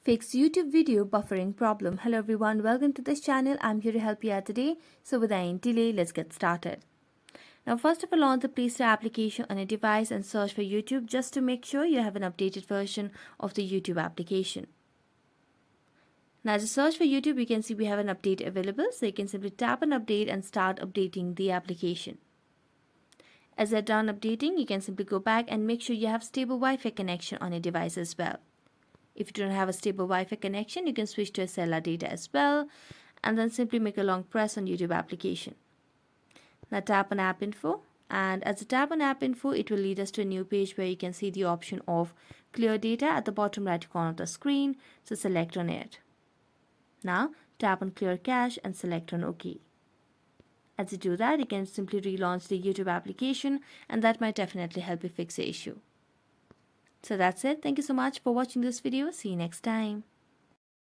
Fix YouTube video buffering problem. Hello everyone, welcome to this channel. I'm here to help you out today. So without any delay, let's get started. Now first of all, launch the Play Store application on a device and search for YouTube just to make sure you have an updated version of the YouTube application. Now as you search for YouTube, you can see we have an update available. So you can simply tap on update and start updating the application. As you're done updating, you can simply go back and make sure you have stable Wi-Fi connection on your device as well. If you don't have a stable Wi-Fi connection, you can switch to a cellular data as well, and then simply make a long press on YouTube application. Now tap on App Info, and as you tap on App Info, it will lead us to a new page where you can see the option of Clear Data at the bottom right corner of the screen, so select on it. Now tap on Clear Cache and select on OK. As you do that, you can simply relaunch the YouTube application, and that might definitely help you fix the issue. So that's it. Thank you so much for watching this video. See you next time.